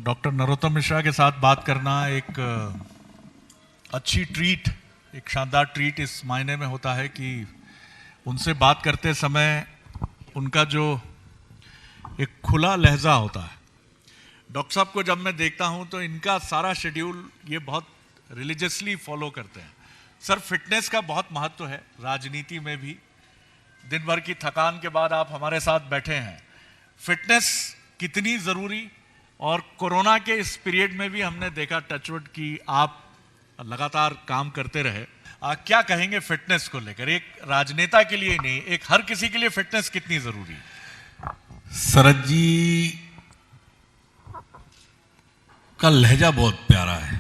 Doctor Narottam Mishra के साथ बात करना एक अच्छी ट्रीट, एक शानदार ट्रीट इस मायने में होता है कि उनसे बात करते समय उनका जो एक खुला लहजा होता है। डॉक्टर साहब को जब मैं देखता हूं तो इनका सारा शेड्यूल ये बहुत रिलीजियसली फॉलो करते हैं। सर, फिटनेस का बहुत महत्व है राजनीति में भी। दिन भर की थकान के बाद आप हमारे साथ बैठे हैं, फिटनेस कितनी ज़रूरी, और कोरोना के इस पीरियड में भी हमने देखा टचवुड कि आप लगातार काम करते रहे। क्या कहेंगे फिटनेस को लेकर? एक राजनेता के लिए नहीं, एक हर किसी के लिए फिटनेस कितनी ज़रूरी है? शरद जी का लहजा बहुत प्यारा है,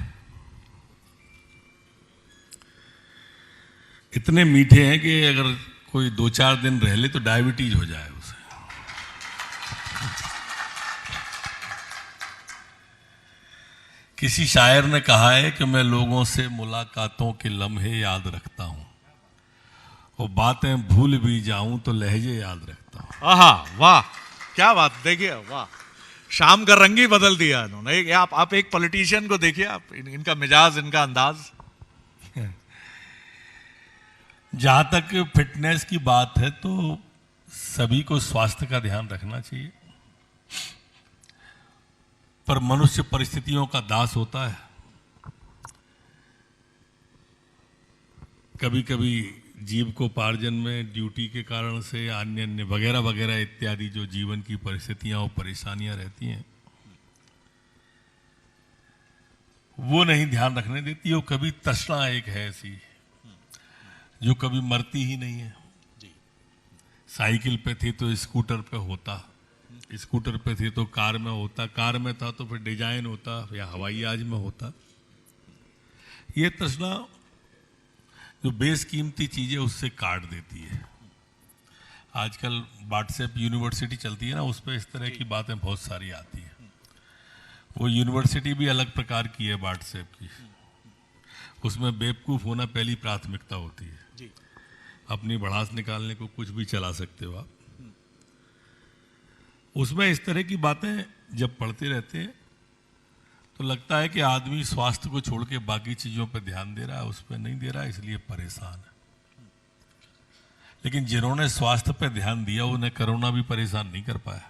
इतने मीठे हैं कि अगर कोई 2-4 दिन रह ले तो डायबिटीज हो जाए उसे। किसी शायर ने कहा है कि मैं लोगों से मुलाकातों के लम्हे याद रखता हूं, वो बातें भूल भी जाऊं तो लहजे याद रखता हूं। आहा, वाह, क्या बात! देखिए, वाह, शाम का रंग ही बदल दिया इन्होंने। आप एक पॉलिटिशियन को देखिए, आप इनका मिजाज, इनका अंदाज। जहां तक फिटनेस की बात है तो सभी को स्वास्थ्य का ध्यान रखना चाहिए, पर मनुष्य परिस्थितियों का दास होता है। कभी कभी जीविकोपार्जन में ड्यूटी के कारण से अन्य अन्य वगैरह वगैरह इत्यादि जो जीवन की परिस्थितियां और परेशानियां रहती हैं वो नहीं ध्यान रखने देती। और कभी तृष्णा एक है ऐसी जो कभी मरती ही नहीं है। साइकिल पे थी तो स्कूटर पे होता, स्कूटर पे थी तो कार में होता, कार में था तो फिर डिजाइन होता या हवाई जहाज में होता। ये तृष्णा जो बेशकीमती चीजें उससे काट देती है। आजकल व्हाट्सएप यूनिवर्सिटी चलती है ना, उस पर इस तरह की बातें बहुत सारी आती हैं। वो यूनिवर्सिटी भी अलग प्रकार की है व्हाट्सएप की, उसमें बेवकूफ होना पहली प्राथमिकता होती है। अपनी भड़ास निकालने को कुछ भी चला सकते हो आप। उसमें इस तरह की बातें जब पढ़ते रहते हैं तो लगता है कि आदमी स्वास्थ्य को छोड़ के बाकी चीजों पर ध्यान दे रहा है, उस पर नहीं दे रहा है, इसलिए परेशान है। लेकिन जिन्होंने स्वास्थ्य पर ध्यान दिया उन्हें कोरोना भी परेशान नहीं कर पाया।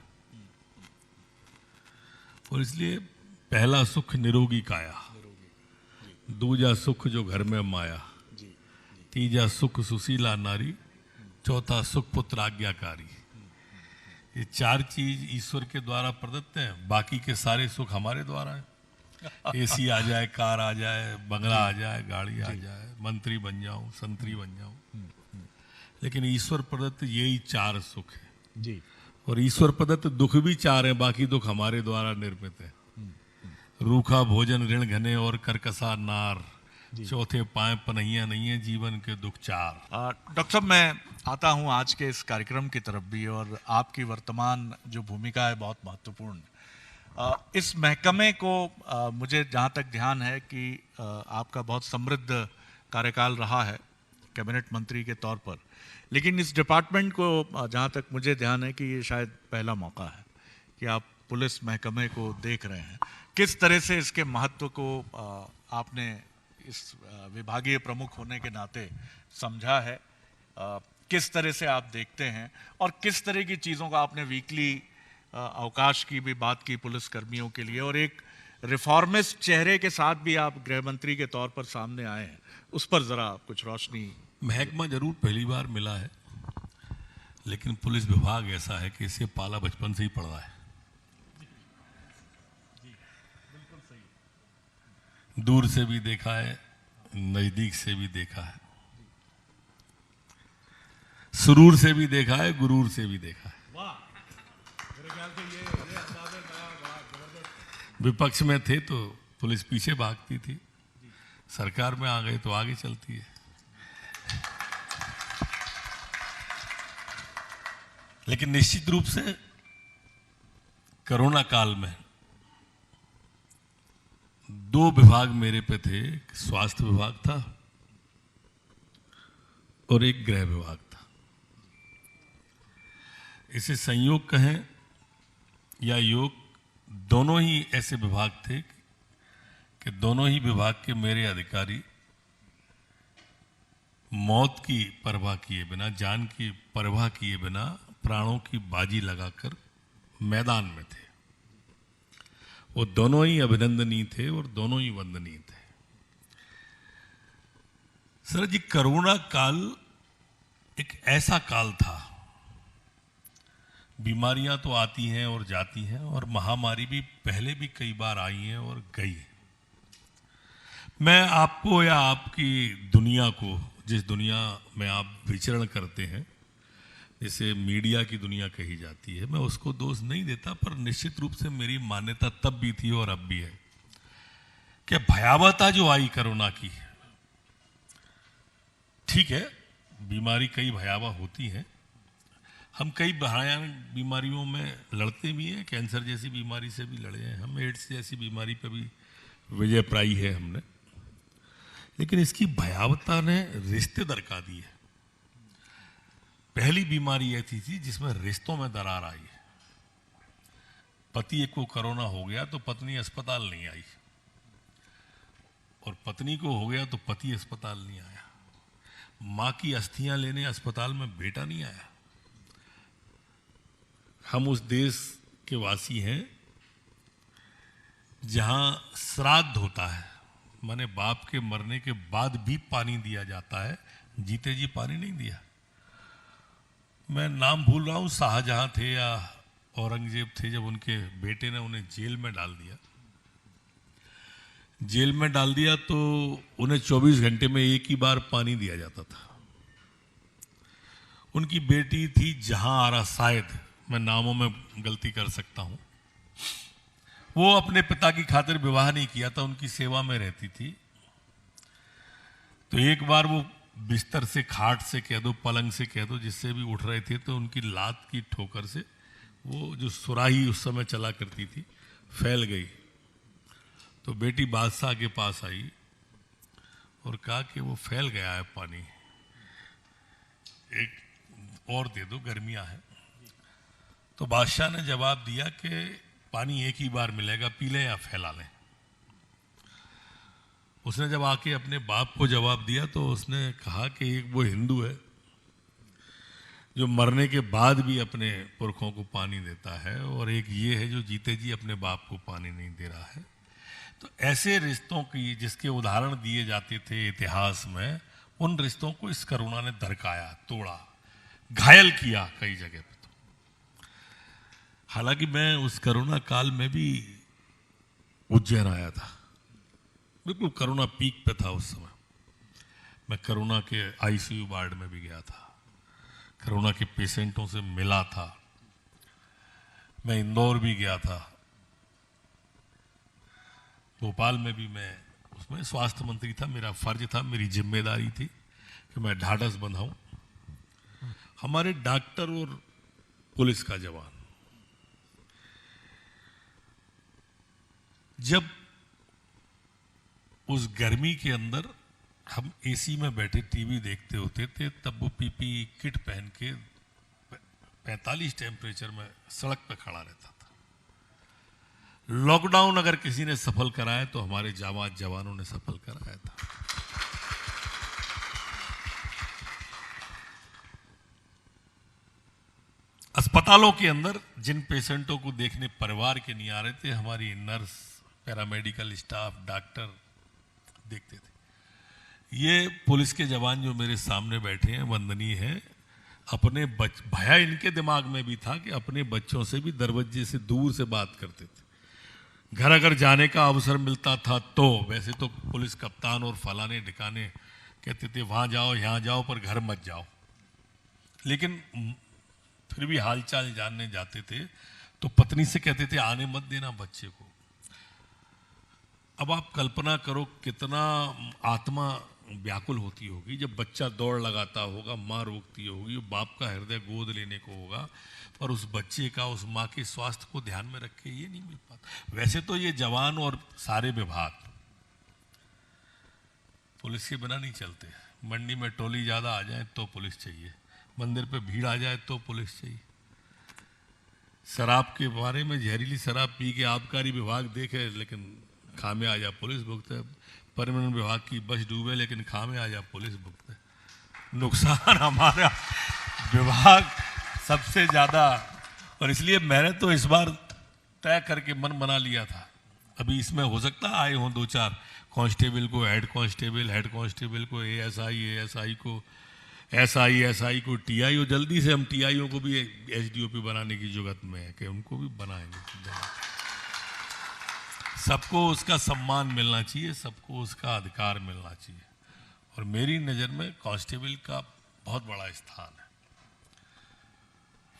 और इसलिए पहला सुख निरोगी काया, दूजा सुख जो घर में माया, तीजा सुख सुशीला नारी, चौथा सुख पुत्र आज्ञाकारी। ये 4 चीज ईश्वर के द्वारा प्रदत्त हैं, बाकी के सारे सुख हमारे द्वारा हैं। एसी आ जाए, कार आ जाए, बंगला आ जाए, गाड़ी आ जाए, मंत्री बन जाऊं, संतरी बन जाऊं, लेकिन ईश्वर प्रदत्त यही 4 सुख है जी। और ईश्वर प्रदत्त दुख भी 4 हैं, बाकी दुख हमारे द्वारा निर्मित है। रूखा भोजन, ऋण घने और करकसा नार, चौथे पाए पनैया नहीं है, जीवन के दुख 4। डॉक्टर साहब, मैं आता हूं आज के इस कार्यक्रम की तरफ भी, और आपकी वर्तमान जो भूमिका है बहुत महत्वपूर्ण। इस महकमे को मुझे जहां तक ध्यान है कि आपका बहुत समृद्ध कार्यकाल रहा है कैबिनेट मंत्री के तौर पर, लेकिन इस डिपार्टमेंट को जहां तक मुझे ध्यान है कि ये शायद पहला मौका है कि आप पुलिस महकमे को देख रहे हैं। किस तरह से इसके महत्व को आपने इस विभागीय प्रमुख होने के नाते समझा है, किस तरह से आप देखते हैं, और किस तरह की चीज़ों का आपने वीकली अवकाश की भी बात की पुलिस कर्मियों के लिए, और एक रिफॉर्मिस्ट चेहरे के साथ भी आप गृह मंत्री के तौर पर सामने आए हैं, उस पर जरा कुछ रोशनी। महकमा जरूर पहली बार मिला है, लेकिन पुलिस विभाग ऐसा है कि इसे पाला बचपन से ही पड़ रहा है। दूर से भी देखा है, नजदीक से भी देखा है, सुरूर से भी देखा है, गुरूर से भी देखा है। विपक्ष में थे तो पुलिस पीछे भागती थी, सरकार में आ गए तो आगे चलती है। लेकिन निश्चित रूप से कोरोना काल में 2 विभाग मेरे पे थे, स्वास्थ्य विभाग था और एक गृह विभाग था। इसे संयोग कहें या योग, दोनों ही ऐसे विभाग थे कि दोनों ही विभाग के मेरे अधिकारी मौत की परवाह किए बिना, जान की परवाह किए बिना प्राणों की बाजी लगाकर मैदान में थे। वो दोनों ही अभिनंदनीय थे और दोनों ही वंदनीय थे। सर जी, कोरोना काल एक ऐसा काल था, बीमारियां तो आती हैं और जाती हैं, और महामारी भी पहले भी कई बार आई हैं और गई। मैं आपको या आपकी दुनिया को, जिस दुनिया में आप विचरण करते हैं, जिसे मीडिया की दुनिया कही जाती है, मैं उसको दोष नहीं देता, पर निश्चित रूप से मेरी मान्यता तब भी थी और अब भी है कि भयावहता जो आई कोरोना की, ठीक है, बीमारी कई भयावह होती है, हम कई भयानक बीमारियों में लड़ते भी हैं, कैंसर जैसी बीमारी से भी लड़े हैं हम, एड्स जैसी बीमारी पर भी विजय पाई है हमने, लेकिन इसकी भयावहता ने रिश्ते दरका दी है। पहली बीमारी ऐसी थी जिसमें रिश्तों में दरार आई है। पति को कोरोना हो गया तो पत्नी अस्पताल नहीं आई, और पत्नी को हो गया तो पति अस्पताल नहीं आया, मां की अस्थियां लेने अस्पताल में बेटा नहीं आया। हम उस देश के वासी हैं जहां श्राद्ध होता है, माने बाप के मरने के बाद भी पानी दिया जाता है, जीते जी पानी नहीं दिया। मैं नाम भूल रहा हूं, शाहजहां थे या औरंगजेब थे, जब उनके बेटे ने उन्हें जेल में डाल दिया, जेल में डाल दिया तो उन्हें 24 घंटे में एक ही बार पानी दिया जाता था। उनकी बेटी थी जहां आरा, शायद मैं नामों में गलती कर सकता हूं, वो अपने पिता की खातिर विवाह नहीं किया था, उनकी सेवा में रहती थी। तो एक बार वो बिस्तर से, खाट से कह दो, पलंग से कह दो, जिससे भी उठ रहे थे, तो उनकी लात की ठोकर से वो जो सुराही उस समय चला करती थी फैल गई। तो बेटी बादशाह के पास आई और कहा कि वो फैल गया है पानी, एक और दे दो, गर्मियां हैं। तो बादशाह ने जवाब दिया कि पानी एक ही बार मिलेगा, पी लें या फैला लें। उसने जब आके अपने बाप को जवाब दिया तो उसने कहा कि एक वो हिंदू है जो मरने के बाद भी अपने पुरखों को पानी देता है, और एक ये है जो जीते जी अपने बाप को पानी नहीं दे रहा है। तो ऐसे रिश्तों की जिसके उदाहरण दिए जाते थे इतिहास में, उन रिश्तों को इस कोरोना ने दरकाया, तोड़ा, घायल किया कई जगह पे। तो हालांकि मैं उस कोरोना काल में भी उज्जैन आया था, बिल्कुल कोरोना पीक पे था उस समय। मैं कोरोना के आईसीयू वार्ड में भी गया था, कोरोना के पेशेंटों से मिला था, मैं इंदौर भी गया था, भोपाल में भी मैं उसमें स्वास्थ्य मंत्री था, मेरा फर्ज था, मेरी जिम्मेदारी थी कि मैं ढाढ़स बंधाऊं। हमारे डॉक्टर और पुलिस का जवान जब उस गर्मी के अंदर हम एसी में बैठे टीवी देखते होते थे, तब वो पीपी किट पहन के 45 टेम्परेचर में सड़क पे खड़ा रहता था। लॉकडाउन अगर किसी ने सफल कराया तो हमारे जाबाज जवानों ने सफल कराया था। अस्पतालों के अंदर जिन पेशेंटों को देखने परिवार के नहीं आ रहे थे, हमारी नर्स, पैरामेडिकल स्टाफ, डॉक्टर देखते थे। ये पुलिस के जवान जो मेरे सामने बैठे हैं, वंदनीय हैं। अपने भया इनके दिमाग में भी था कि अपने बच्चों से भी दरवाजे से दूर से बात करते थे। घर अगर जाने का अवसर मिलता था तो, वैसे तो पुलिस कप्तान और फलाने ढिकाने कहते थे वहां जाओ यहां जाओ पर घर मत जाओ, लेकिन फिर भी हालचाल जानने जाते थे तो पत्नी से कहते थे आने मत देना बच्चे को। अब आप कल्पना करो कितना आत्मा व्याकुल होती होगी जब बच्चा दौड़ लगाता होगा, माँ रोकती होगी, बाप का हृदय गोद लेने को होगा, पर उस बच्चे का, उस माँ के स्वास्थ्य को ध्यान में रख के ये नहीं मिल पाता। वैसे तो ये जवान और सारे विभाग पुलिस के बिना नहीं चलते। मंडी में टोली ज़्यादा आ जाए तो पुलिस चाहिए, मंदिर पे भीड़ आ जाए तो पुलिस चाहिए। शराब के बारे में, जहरीली शराब पी के आबकारी विभाग देखे लेकिन खामियाजा पुलिस भुगते, पर्यावरण विभाग की बस डूबे लेकिन खामियाजा पुलिस भुगते। नुकसान हमारा विभाग सबसे ज़्यादा। और इसलिए मैंने तो इस बार तय करके मन बना लिया था, अभी इसमें हो सकता है आए हों 2-4 कांस्टेबल को हेड कांस्टेबल को एएसआई को एसआई को टीआईओ। जल्दी से हम टीआईओ को भी एसडीओपी बनाने की जुगत में है कि उनको भी बनाएंगे। सबको उसका सम्मान मिलना चाहिए, सबको उसका अधिकार मिलना चाहिए। और मेरी नज़र में कांस्टेबल का बहुत बड़ा स्थान है।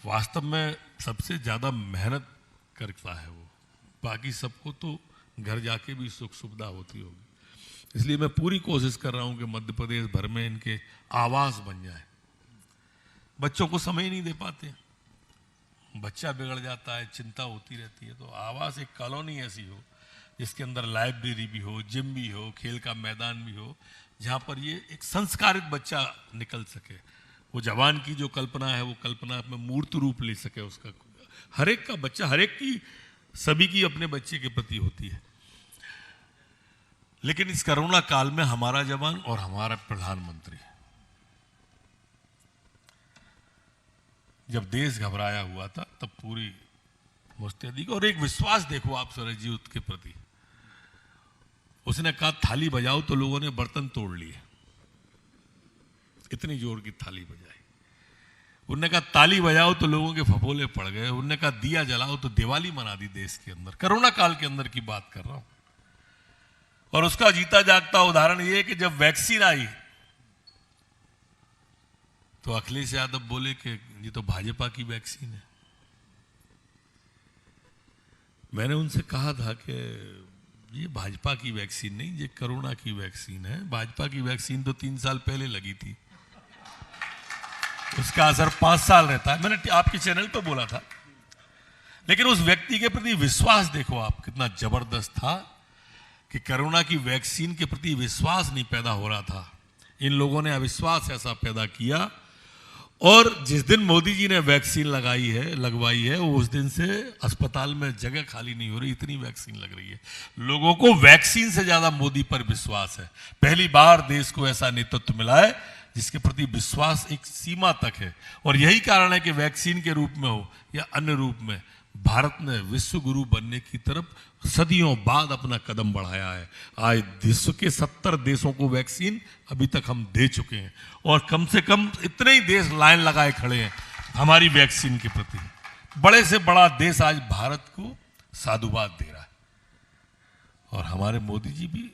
वास्तव में सबसे ज़्यादा मेहनत करता है वो, बाकी सबको तो घर जाके भी सुख सुविधा होती होगी। इसलिए मैं पूरी कोशिश कर रहा हूं कि मध्य प्रदेश भर में इनके आवास बन जाए। बच्चों को समय नहीं दे पाते, बच्चा बिगड़ जाता है, चिंता होती रहती है, तो आवास एक कॉलोनी ऐसी हो जिसके अंदर लाइब्रेरी भी हो, जिम भी हो, खेल का मैदान भी हो, जहाँ पर ये एक संस्कारित बच्चा निकल सके। वो जवान की जो कल्पना है वो कल्पना में मूर्त रूप ले सके उसका। हर एक का बच्चा, हर एक की, सभी की अपने बच्चे के प्रति होती है। लेकिन इस कोरोना काल में हमारा जवान और हमारा प्रधानमंत्री, जब देश घबराया हुआ था तब पूरी मुस्तैदी और एक विश्वास देखो आप सरजीत के प्रति। उसने कहा थाली बजाओ तो लोगों ने बर्तन तोड़ लिए, इतनी जोर की थाली बजाई। उन्होंने कहा ताली बजाओ तो लोगों के फफोले पड़ गए। उन्होंने कहा दिया जलाओ तो दिवाली मना दी देश के अंदर। कोरोना काल के अंदर की बात कर रहा हूं। और उसका जीता जागता उदाहरण यह है कि जब वैक्सीन आई तो अखिलेश यादव बोले कि ये तो भाजपा की वैक्सीन है। मैंने उनसे कहा था कि ये भाजपा की वैक्सीन नहीं, ये कोरोना की वैक्सीन है। भाजपा की वैक्सीन तो 3 साल पहले लगी थी, उसका असर 5 साल रहता है। मैंने आपके चैनल पर बोला था। लेकिन उस व्यक्ति के प्रति विश्वास देखो आप कितना जबरदस्त था कि कोरोना की वैक्सीन के प्रति विश्वास नहीं पैदा हो रहा था, इन लोगों ने अविश्वास ऐसा पैदा किया। और जिस दिन मोदी जी ने वैक्सीन लगवाई है उस दिन से अस्पताल में जगह खाली नहीं हो रही, इतनी वैक्सीन लग रही है। लोगों को वैक्सीन से ज्यादा मोदी पर विश्वास है। पहली बार देश को ऐसा नेतृत्व मिला है जिसके प्रति विश्वास एक सीमा तक है। और यही कारण है कि वैक्सीन के रूप में हो या अन्य रूप में भारत ने विश्व गुरु बनने की तरफ सदियों बाद अपना कदम बढ़ाया है। आज विश्व के 70 देशों को वैक्सीन अभी तक हम दे चुके हैं और कम से कम इतने ही देश लाइन लगाए खड़े हैं हमारी वैक्सीन के प्रति। बड़े से बड़ा देश आज भारत को साधुवाद दे रहा है और हमारे मोदी जी भी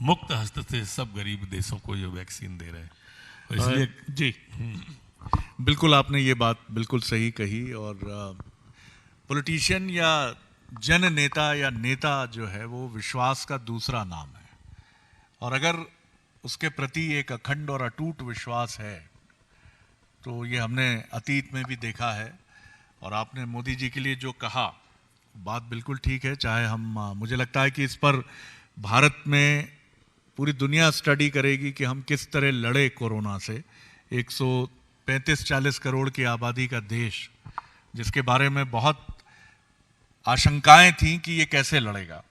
मुक्त हस्त से सब गरीब देशों को ये वैक्सीन दे रहे हैं। और इसलिए जी बिल्कुल आपने ये बात बिल्कुल सही कही। और पॉलिटिशियन या जन नेता या नेता जो है वो विश्वास का दूसरा नाम है। और अगर उसके प्रति एक अखंड और अटूट विश्वास है तो ये हमने अतीत में भी देखा है। और आपने मोदी जी के लिए जो कहा बात बिल्कुल ठीक है। चाहे हम मुझे लगता है कि इस पर भारत में पूरी दुनिया स्टडी करेगी कि हम किस तरह लड़े कोरोना से। 135-40 करोड़ की आबादी का देश जिसके बारे में बहुत आशंकाएं थीं कि ये कैसे लड़ेगा।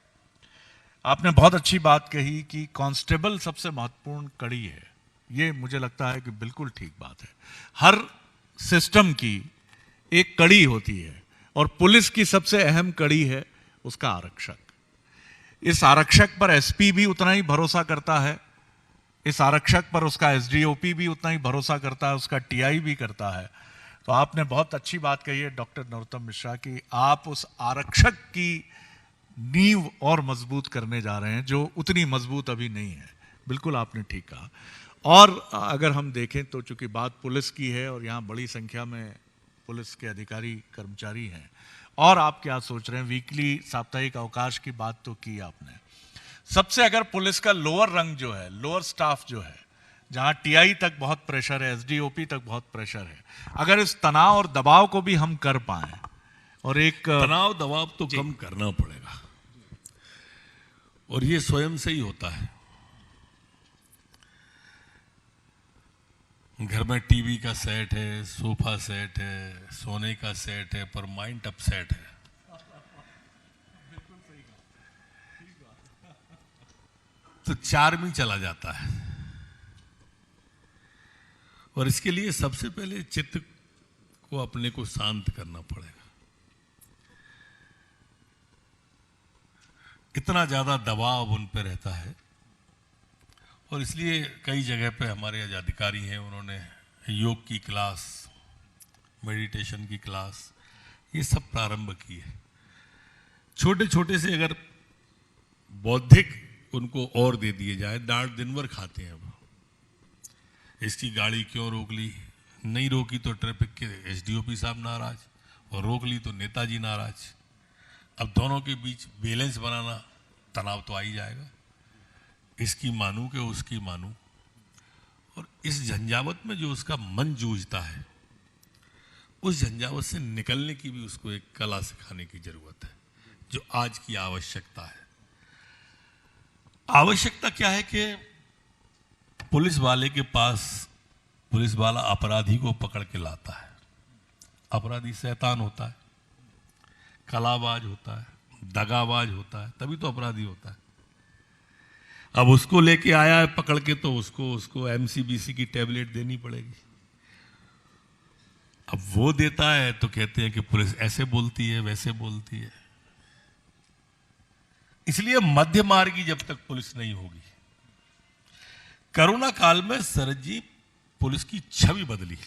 आपने बहुत अच्छी बात कही कि कांस्टेबल सबसे महत्वपूर्ण कड़ी है। ये मुझे लगता है कि बिल्कुल ठीक बात है। हर सिस्टम की एक कड़ी होती है और पुलिस की सबसे अहम कड़ी है उसका आरक्षक। इस आरक्षक पर एसपी भी उतना ही भरोसा करता है, इस आरक्षक पर उसका एसडीओपी भी उतना ही भरोसा करता है, उसका टीआई भी करता है। तो आपने बहुत अच्छी बात कही है डॉक्टर नरोत्तम मिश्रा कि आप उस आरक्षक की नींव और मजबूत करने जा रहे हैं जो उतनी मजबूत अभी नहीं है। बिल्कुल आपने ठीक कहा। और अगर हम देखें तो चूंकि बात पुलिस की है और यहाँ बड़ी संख्या में पुलिस के अधिकारी कर्मचारी हैं, और आप क्या सोच रहे हैं, वीकली साप्ताहिक अवकाश की बात तो की आपने। सबसे अगर पुलिस का लोअर रंग जो है, लोअर स्टाफ जो है, जहां टीआई तक बहुत प्रेशर है, एसडीओपी तक बहुत प्रेशर है, अगर इस तनाव और दबाव को भी हम कर पाए और एक तनाव दबाव तो कम करना पड़ेगा और ये स्वयं से ही होता है। घर में टीवी का सेट है, सोफा सेट है, सोने का सेट है, पर माइंड अपसेट है। तो चार्म चला जाता है। और इसके लिए सबसे पहले चित्त को अपने को शांत करना पड़ेगा। इतना ज्यादा दबाव उन पर रहता है, और इसलिए कई जगह पे हमारे जो अधिकारी हैं उन्होंने योग की क्लास, मेडिटेशन की क्लास, ये सब प्रारंभ की है। छोटे छोटे से अगर बौद्धिक उनको और दे दिए जाए। डांट दिन भर खाते हैं। अब इसकी गाड़ी क्यों रोक ली, नहीं रोकी तो ट्रैफिक के एसडीओपी साहब नाराज, और रोक ली तो नेताजी नाराज। अब दोनों के बीच बैलेंस बनाना, तनाव तो आ ही जाएगा। इसकी मानू कि उसकी मानू, और इस झंझावत में जो उसका मन जूझता है, उस झंझावत से निकलने की भी उसको एक कला सिखाने की जरूरत है, जो आज की आवश्यकता है। आवश्यकता क्या है कि पुलिस वाले के पास, पुलिस वाला अपराधी को पकड़ के लाता है। अपराधी शैतान होता है, कलाबाज होता है, दगाबाज होता है, तभी तो अपराधी होता है। अब उसको लेके आया है पकड़ के, तो उसको एमसीबीसी की टैबलेट देनी पड़ेगी। अब वो देता है तो कहते हैं कि पुलिस ऐसे बोलती है, वैसे बोलती है। इसलिए मध्य मार्गी जब तक पुलिस नहीं होगी। कोरोना काल में शरद जी पुलिस की छवि बदली।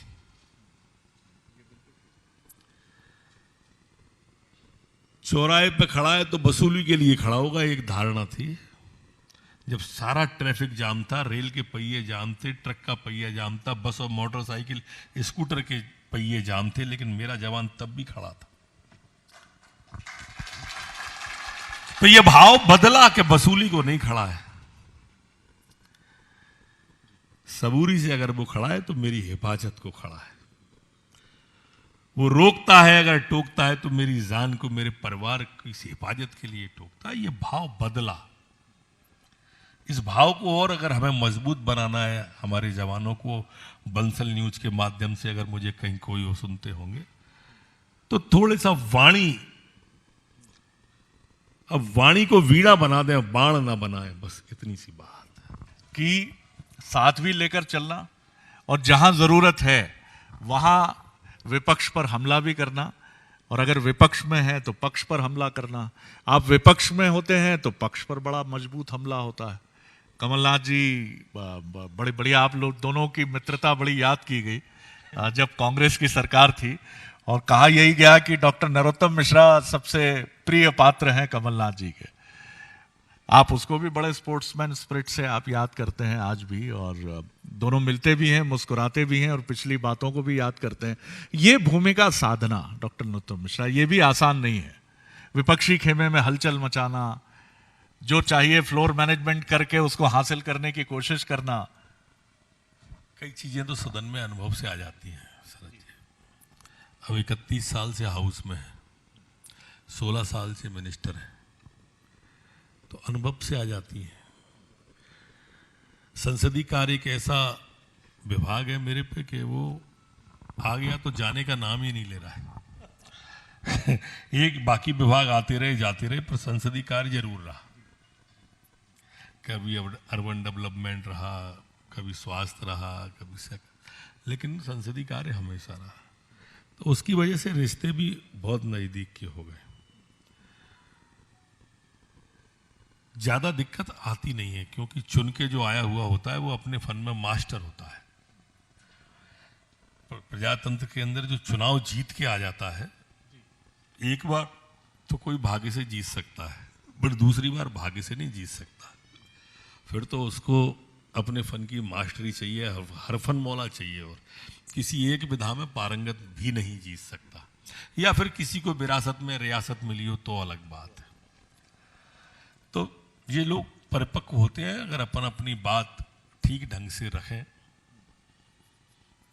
चौराहे पे खड़ा है तो वसूली के लिए खड़ा होगा, एक धारणा थी। जब सारा ट्रैफिक जाम था, रेल के पहिए जाम थे, ट्रक का पहिया जाम था, बस और मोटरसाइकिल स्कूटर के पहिए जाम थे, लेकिन मेरा जवान तब भी खड़ा था। तो ये भाव बदला कि वसूली को नहीं खड़ा है। सबूरी से अगर वो खड़ा है तो मेरी हिफाजत को खड़ा है। वो रोकता है, अगर टोकता है तो मेरी जान को, मेरे परिवार की हिफाजत के लिए टोकता है। ये भाव बदला। इस भाव को और अगर हमें मजबूत बनाना है, हमारे जवानों को बंसल न्यूज के माध्यम से अगर मुझे कहीं कोई वो सुनते होंगे, तो थोड़ा सा वाणी, अब वाणी को वीणा बना दें, बाण ना बनाए, बस इतनी सी बात कि साथ भी लेकर चलना, और जहां जरूरत है वहां विपक्ष पर हमला भी करना, और अगर विपक्ष में है तो पक्ष पर हमला करना। आप विपक्ष में होते हैं तो पक्ष पर बड़ा मजबूत हमला होता है। कमलनाथ जी, बड़ी बढ़िया, आप लोग दोनों की मित्रता बड़ी याद की गई जब कांग्रेस की सरकार थी, और कहा यही गया कि डॉक्टर नरोत्तम मिश्रा सबसे प्रिय पात्र हैं कमलनाथ जी के। आप उसको भी बड़े स्पोर्ट्समैन स्पिरिट से आप याद करते हैं आज भी, और दोनों मिलते भी हैं, मुस्कुराते भी हैं, और पिछली बातों को भी याद करते हैं। ये भूमिका साधना डॉक्टर नरोत्तम मिश्रा, ये भी आसान नहीं है। विपक्षी खेमे में हलचल मचाना, जो चाहिए फ्लोर मैनेजमेंट करके उसको हासिल करने की कोशिश करना। कई चीजें तो सदन में अनुभव से आ जाती हैं शरद जी। अब 31 साल से हाउस में है, 16 साल से मिनिस्टर है, तो अनुभव से आ जाती है। संसदीय कार्य एक ऐसा विभाग है मेरे पे कि वो आ गया तो जाने का नाम ही नहीं ले रहा है। एक बाकी विभाग आते रहे जाते रहे, पर संसदीय कार्य जरूर रहा। कभी अर्बन डेवलपमेंट रहा, कभी स्वास्थ्य रहा, कभी लेकिन संसदीय कार्य हमेशा रहा। तो उसकी वजह से रिश्ते भी बहुत नजदीक के हो गए। ज्यादा दिक्कत आती नहीं है, क्योंकि चुन के जो आया हुआ होता है वो अपने फन में मास्टर होता है। प्रजातंत्र के अंदर जो चुनाव जीत के आ जाता है, एक बार तो कोई भाग्य से जीत सकता है, बट दूसरी बार भाग्य से नहीं जीत सकता। फिर तो उसको अपने फन की मास्टरी चाहिए, हर फन मौला चाहिए, और किसी एक विधा में पारंगत भी नहीं जीत सकता। या फिर किसी को विरासत में रियासत मिली हो तो अलग बात है। तो ये लोग परिपक्व होते हैं, अगर अपन अपनी बात ठीक ढंग से रखें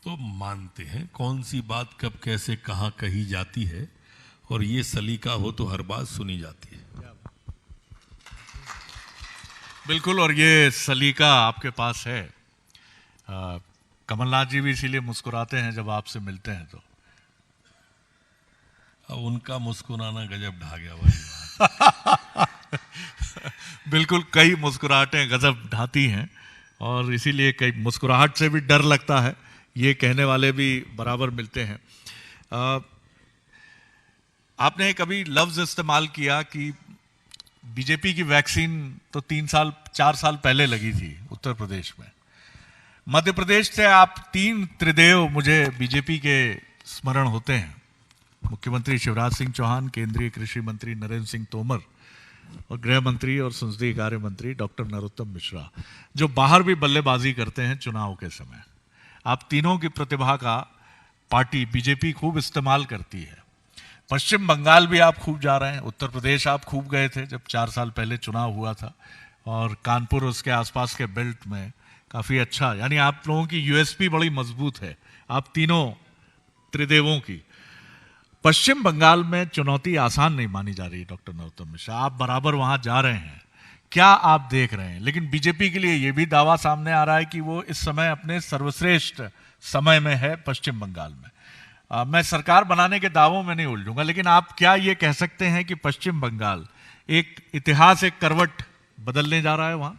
तो मानते हैं कौन सी बात कब कैसे कहाँ कही जाती है, और ये सलीका हो तो हर बात सुनी जाती है। बिल्कुल, और ये सलीका आपके पास है। कमलनाथ जी भी इसीलिए मुस्कुराते हैं जब आपसे मिलते हैं तो। अब उनका मुस्कुराना गजब ढा गया भाई। बिल्कुल, कई मुस्कुराहटें गजब ढाती हैं और इसीलिए कई मुस्कुराहट से भी डर लगता है, ये कहने वाले भी बराबर मिलते हैं। आपने कभी लफ्ज इस्तेमाल किया कि बीजेपी की वैक्सीन तो 4 साल पहले लगी थी उत्तर प्रदेश में। मध्य प्रदेश से आप 3 त्रिदेव मुझे बीजेपी के स्मरण होते हैं, मुख्यमंत्री शिवराज सिंह चौहान, केंद्रीय कृषि मंत्री नरेंद्र सिंह तोमर और गृह मंत्री और संसदीय कार्य मंत्री डॉक्टर नरोत्तम मिश्रा, जो बाहर भी बल्लेबाजी करते हैं चुनाव के समय। आप तीनों की प्रतिभा का पार्टी बीजेपी खूब इस्तेमाल करती है। पश्चिम बंगाल भी आप खूब जा रहे हैं, उत्तर प्रदेश आप खूब गए थे जब 4 साल पहले चुनाव हुआ था, और कानपुर उसके आसपास के बेल्ट में काफी अच्छा, यानी आप लोगों की यूएसपी बड़ी मजबूत है, आप तीनों त्रिदेवों की। पश्चिम बंगाल में चुनौती आसान नहीं मानी जा रही डॉक्टर नरोत्तम मिश्रा, आप बराबर वहां जा रहे हैं, क्या आप देख रहे हैं? लेकिन बीजेपी के लिए यह भी दावा सामने आ रहा है कि वो इस समय अपने सर्वश्रेष्ठ समय में है पश्चिम बंगाल में। मैं सरकार बनाने के दावों में नहीं उलझूंगा, लेकिन आप क्या ये कह सकते हैं कि पश्चिम बंगाल एक इतिहास, एक करवट बदलने जा रहा है वहां?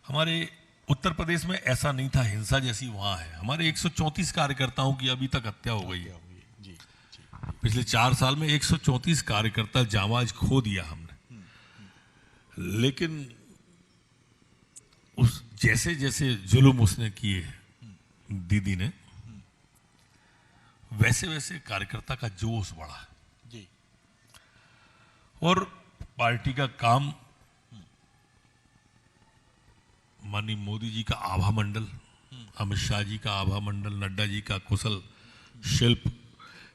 हमारे उत्तर प्रदेश में ऐसा नहीं था, हिंसा जैसी वहां है। हमारे 134 कार्यकर्ताओं की अभी तक हत्या हो गई है। पिछले 4 साल में 134 कार्यकर्ता जांबाज खो दिया हमने। लेकिन उस जैसे जैसे जुल्म उसने किए दीदी ने, वैसे वैसे कार्यकर्ता का जोश बढ़ा जी। और पार्टी का काम, माननीय मोदी जी का आभा मंडल, अमित शाह जी का आभा मंडल, नड्डा जी का कुशल शिल्प,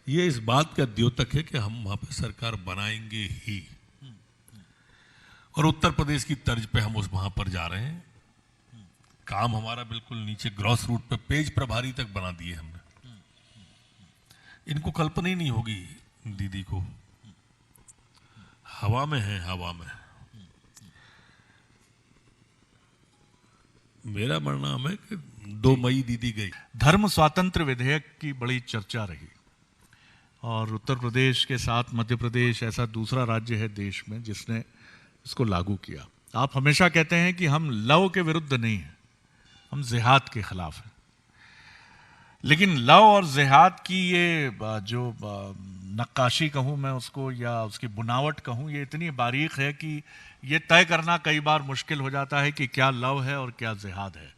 ये इस बात का द्योतक है कि हम वहां पे सरकार बनाएंगे ही। और उत्तर प्रदेश की तर्ज पे हम वहां पर जा रहे हैं। काम हमारा बिल्कुल नीचे ग्रॉस रूट पे पेज प्रभारी तक बना दिए हमने। इनको कल्पना ही नहीं होगी दीदी को, हवा में है, हवा में। मेरा मानना है कि 2 मई दीदी गई। धर्म स्वातंत्र विधेयक की बड़ी चर्चा रही, और उत्तर प्रदेश के साथ मध्य प्रदेश ऐसा दूसरा राज्य है देश में जिसने इसको लागू किया। आप हमेशा कहते हैं कि हम लव के विरुद्ध नहीं हैं, हम जिहाद के खिलाफ हैं। लेकिन लव और जिहाद की ये जो नक्काशी कहूँ मैं उसको, या उसकी बुनावट कहूँ, ये इतनी बारीक है कि ये तय करना कई बार मुश्किल हो जाता है कि क्या लव है और क्या जिहाद है।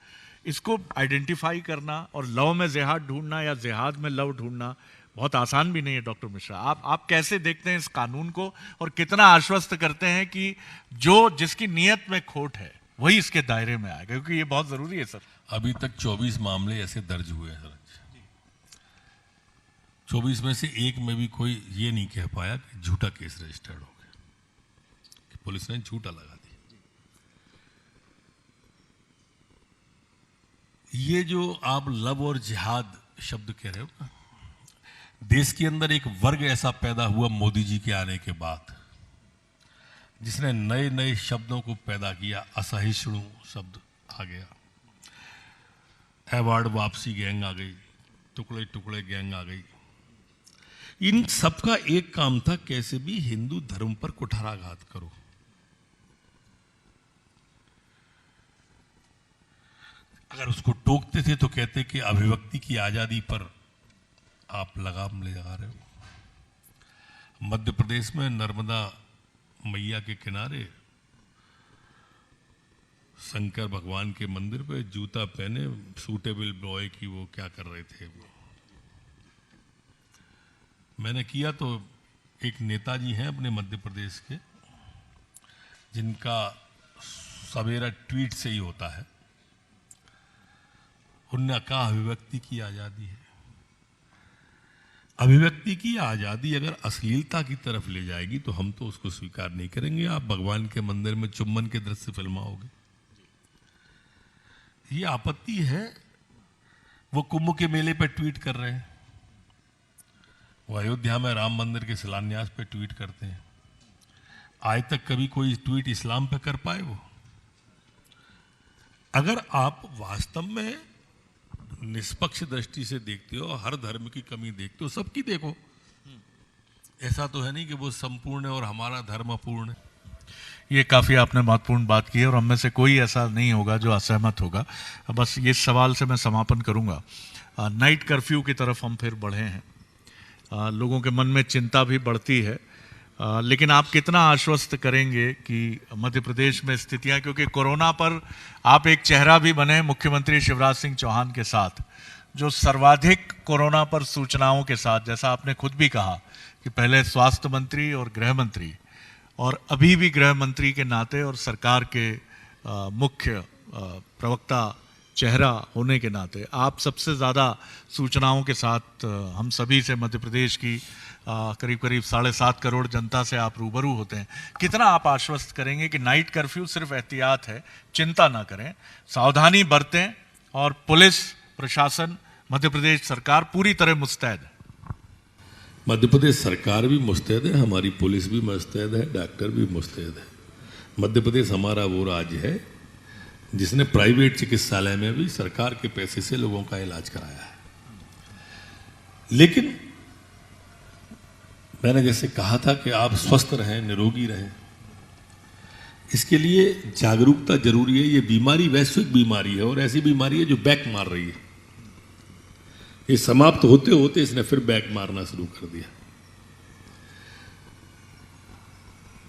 इसको आइडेंटिफाई करना और लव में जिहाद ढूंढना या जिहाद में लव ढूंढना बहुत आसान भी नहीं है। डॉक्टर मिश्रा, आप कैसे देखते हैं इस कानून को, और कितना आश्वस्त करते हैं कि जिसकी नीयत में खोट है वही इसके दायरे में आएगा, क्योंकि ये बहुत जरूरी है सर। अभी तक 24 मामले ऐसे दर्ज हुए हैं सर। 24 में से एक में भी कोई ये नहीं कह पाया कि झूठा केस रजिस्टर्ड हो गया, कि पुलिस ने झूठा लगा दिया। ये जो आप लव और जिहाद शब्द कह रहे हो, देश के अंदर एक वर्ग ऐसा पैदा हुआ मोदी जी के आने के बाद, जिसने नए नए शब्दों को पैदा किया। असहिष्णु शब्द आ गया, अवार्ड वापसी गैंग आ गई, टुकड़े टुकड़े गैंग आ गई। इन सबका एक काम था, कैसे भी हिंदू धर्म पर कुठाराघात करो। अगर उसको टोकते थे तो कहते कि अभिव्यक्ति की आजादी पर आप लगाम ले जा रहे हो। मध्य प्रदेश में नर्मदा मैया के किनारे शंकर भगवान के मंदिर पे जूता पहने सूटेबल बॉय की वो क्या कर रहे थे। मैंने किया तो एक नेताजी हैं अपने मध्य प्रदेश के, जिनका सवेरा ट्वीट से ही होता है। उन्होंने कहा अभिव्यक्ति की आजादी है। अभिव्यक्ति की आजादी अगर अश्लीलता की तरफ ले जाएगी तो हम तो उसको स्वीकार नहीं करेंगे। आप भगवान के मंदिर में चुम्बन के दृश्य फिल्माओगे, ये आपत्ति है। वो कुंभ के मेले पर ट्वीट कर रहे हैं, वो अयोध्या में राम मंदिर के शिलान्यास पे ट्वीट करते हैं। आज तक कभी कोई ट्वीट इस्लाम पे कर पाए वो? अगर आप वास्तव में निष्पक्ष दृष्टि से देखते हो, हर धर्म की कमी देखते हो, सबकी देखो। ऐसा तो है नहीं कि वो संपूर्ण है और हमारा धर्म अपूर्ण है। ये काफ़ी आपने महत्वपूर्ण बात की है और हम में से कोई ऐसा नहीं होगा जो असहमत होगा। बस ये सवाल से मैं समापन करूंगा। नाइट कर्फ्यू की तरफ हम फिर बढ़े हैं। लोगों के मन में चिंता भी बढ़ती है, लेकिन आप कितना आश्वस्त करेंगे कि मध्य प्रदेश में स्थितियां, क्योंकि कोरोना पर आप एक चेहरा भी बने मुख्यमंत्री शिवराज सिंह चौहान के साथ, जो सर्वाधिक कोरोना पर सूचनाओं के साथ, जैसा आपने खुद भी कहा कि पहले स्वास्थ्य मंत्री और गृह मंत्री और अभी भी गृह मंत्री के नाते और सरकार के मुख्य प्रवक्ता चेहरा होने के नाते आप सबसे ज़्यादा सूचनाओं के साथ हम सभी से मध्य प्रदेश की करीब करीब 7.5 करोड़ जनता से आप रूबरू होते हैं। कितना आप आश्वस्त करेंगे कि नाइट कर्फ्यू सिर्फ एहतियात है, चिंता ना करें, सावधानी बरतें और पुलिस प्रशासन, मध्य प्रदेश सरकार पूरी तरह मुस्तैद है? मध्य प्रदेश सरकार भी मुस्तैद है, हमारी पुलिस भी मुस्तैद है, डॉक्टर भी मुस्तैद है। मध्य प्रदेश हमारा वो राज्य है जिसने प्राइवेट चिकित्सालय में भी सरकार के पैसे से लोगों का इलाज कराया है। लेकिन मैंने जैसे कहा था कि आप स्वस्थ रहें, निरोगी रहें, इसके लिए जागरूकता जरूरी है। ये बीमारी वैश्विक बीमारी है और ऐसी बीमारी है जो बैक मार रही है। ये समाप्त होते होते इसने फिर बैक मारना शुरू कर दिया।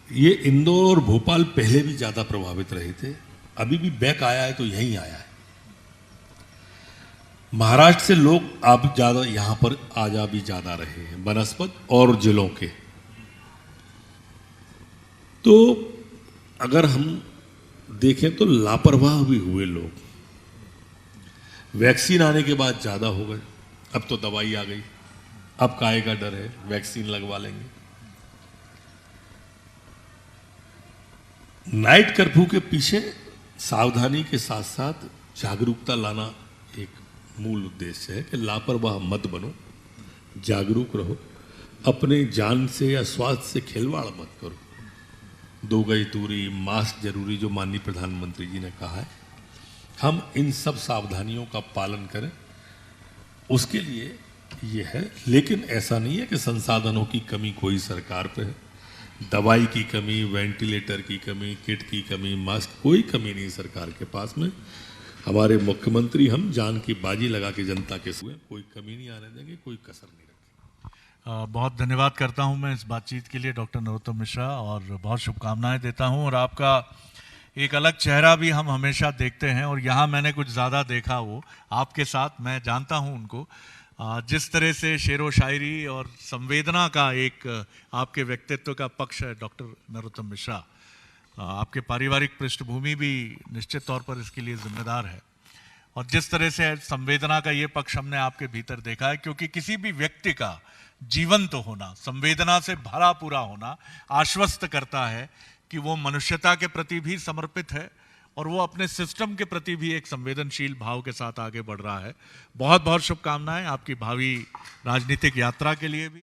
ये इंदौर और भोपाल पहले भी ज्यादा प्रभावित रहे थे, अभी भी बैक आया है तो यहीं आया है। महाराष्ट्र से लोग अब ज्यादा यहां पर आजा भी ज्यादा रहे हैं, बनस्पत और जिलों के। तो अगर हम देखें तो लापरवाह भी हुए लोग। वैक्सीन आने के बाद ज्यादा हो गए, अब तो दवाई आ गई, अब काहे का डर है, वैक्सीन लगवा लेंगे। नाइट कर्फ्यू के पीछे सावधानी के साथ साथ जागरूकता लाना एक मूल उद्देश्य है कि लापरवाह मत बनो, जागरूक रहो, अपने जान से या स्वास्थ्य से खिलवाड़ मत करो। 2 गज दूरी, मास्क जरूरी, जो माननीय प्रधानमंत्री जी ने कहा है, हम इन सब सावधानियों का पालन करें, उसके लिए ये है। लेकिन ऐसा नहीं है कि संसाधनों की कमी कोई सरकार पे है। दवाई की कमी, वेंटिलेटर की कमी, किट की कमी, मास्क, कोई कमी नहीं सरकार के पास में। हमारे मुख्यमंत्री हम जान की बाजी लगा के जनता के हुए, कोई कमी नहीं आने देंगे, कोई कसर नहीं रखेंगे। बहुत धन्यवाद करता हूं मैं इस बातचीत के लिए डॉक्टर नरोत्तम मिश्रा, और बहुत शुभकामनाएं देता हूं। और आपका एक अलग चेहरा भी हम हमेशा देखते हैं, और यहाँ मैंने कुछ ज़्यादा देखा वो आपके साथ, मैं जानता हूँ उनको। जिस तरह से शेरो शायरी और संवेदना का एक आपके व्यक्तित्व का पक्ष है डॉक्टर नरोत्तम मिश्रा, आपके पारिवारिक पृष्ठभूमि भी निश्चित तौर पर इसके लिए जिम्मेदार है। और जिस तरह से संवेदना का ये पक्ष हमने आपके भीतर देखा है, क्योंकि किसी भी व्यक्ति का जीवंत होना, संवेदना से भरा पूरा होना आश्वस्त करता है कि वो मनुष्यता के प्रति भी समर्पित है और वो अपने सिस्टम के प्रति भी एक संवेदनशील भाव के साथ आगे बढ़ रहा है। बहुत बहुत शुभकामनाएं आपकी भावी राजनीतिक यात्रा के लिए भी।